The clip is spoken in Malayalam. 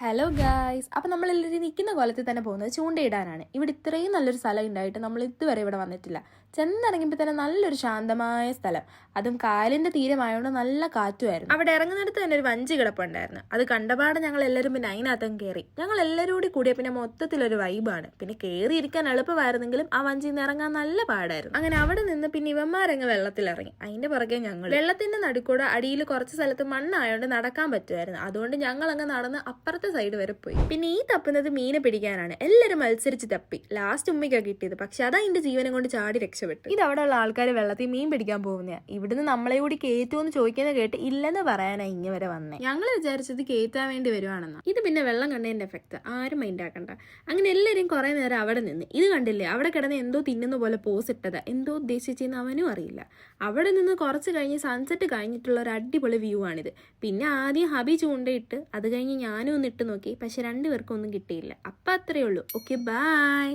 Hello guys. അപ്പം നമ്മളെല്ലാവരും നിൽക്കുന്ന കോലത്തിൽ തന്നെ പോകുന്നത് ചൂണ്ടയിടാനാണ്. ഇവിടെ ഇത്രയും നല്ലൊരു സ്ഥലം ഉണ്ടായിട്ട് നമ്മൾ ഇതുവരെ ഇവിടെ വന്നിട്ടില്ല. ചെന്നിറങ്ങിയപ്പോൾ തന്നെ നല്ലൊരു ശാന്തമായ സ്ഥലം, അതും കായലിൻ്റെ തീരമായതുകൊണ്ട് നല്ല കാറ്റുമായിരുന്നു. അവിടെ ഇറങ്ങുന്നിടത്ത് തന്നെ ഒരു വഞ്ചി കിടപ്പുണ്ടായിരുന്നു. അത് കണ്ടപാടെ ഞങ്ങൾ എല്ലാവരും പിന്നെ അതിനകത്തും കയറി. ഞങ്ങൾ എല്ലാവരും കൂടി കൂടിയ പിന്നെ മൊത്തത്തിലൊരു വൈബാണ്. പിന്നെ കയറിയിരിക്കാൻ എളുപ്പമായിരുന്നെങ്കിലും ആ വഞ്ചിയിൽ നിന്ന് ഇറങ്ങാൻ നല്ല പാടായിരുന്നു. അങ്ങനെ അവിടെ നിന്ന് പിന്നെ ഇവന്മാരങ്ങ് വെള്ളത്തിലിറങ്ങി. അതിൻ്റെ പുറകെ ഞങ്ങൾ വെള്ളത്തിൻ്റെ നടുക്കൂടെ അടിയിൽ കുറച്ച് സ്ഥലത്ത് മണ്ണായതുകൊണ്ട് നടക്കാൻ പറ്റുമായിരുന്നു. അതുകൊണ്ട് ഞങ്ങൾ അങ്ങ് നടന്ന് അപ്പുറത്തെ സൈഡ് വരെ പോയി. പിന്നെ ഈ തപ്പുന്നത് മീനെ പിടിക്കാനാണ്. എല്ലാവരും മത്സരിച്ച് തപ്പി. ലാസ്റ്റ് ഉമ്മയ്ക്കാണ് കിട്ടിയത്. പക്ഷെ അത് അതിന്റെ ജീവനം കൊണ്ട് ചാടി രക്ഷപ്പെട്ടു. ഇത് അവിടെ ഉള്ള ആൾക്കാർ വെള്ളത്തിൽ മീൻ പിടിക്കാൻ പോകുന്നതാണ്. ഇവിടുന്ന് നമ്മളെ കൂടി കയറ്റുമെന്ന് ചോദിക്കുന്നത് കേട്ട് ഇല്ലെന്ന് പറയാനാ ഇങ്ങനെ വരെ വന്നേ. ഞങ്ങൾ വിചാരിച്ചത് കയറ്റാൻ വേണ്ടി വരുവാണെന്നാ. ഇത് പിന്നെ വെള്ളം കണ്ടതിന്റെ എഫക്ട്, ആരും മൈൻഡ് ആക്കണ്ട. അങ്ങനെ എല്ലാവരും കുറെ നേരം അവിടെ നിന്ന്. ഇത് കണ്ടില്ലേ, അവിടെ കിടന്ന് എന്തോ തിന്നുന്ന പോലെ പോസ് ഇട്ടതാ. എന്തോ ഉദ്ദേശിച്ചെന്ന് അവനും അറിയില്ല. അവിടെ നിന്ന് കുറച്ച് കഴിഞ്ഞ് സൺസെറ്റ് കഴിഞ്ഞിട്ടുള്ള ഒരു അടിപൊളി വ്യൂ ആണിത്. പിന്നെ ആദ്യം ഹബി ചൂണ്ടയിട്ട്, അത് കഴിഞ്ഞ് ഞാനും ഒന്ന് ഇട്ട് നോക്കി. പക്ഷെ രണ്ടുപേർക്കും ഒന്നും കിട്ടിയില്ല. അപ്പം അത്രയേ ഉള്ളൂ. Okay, by.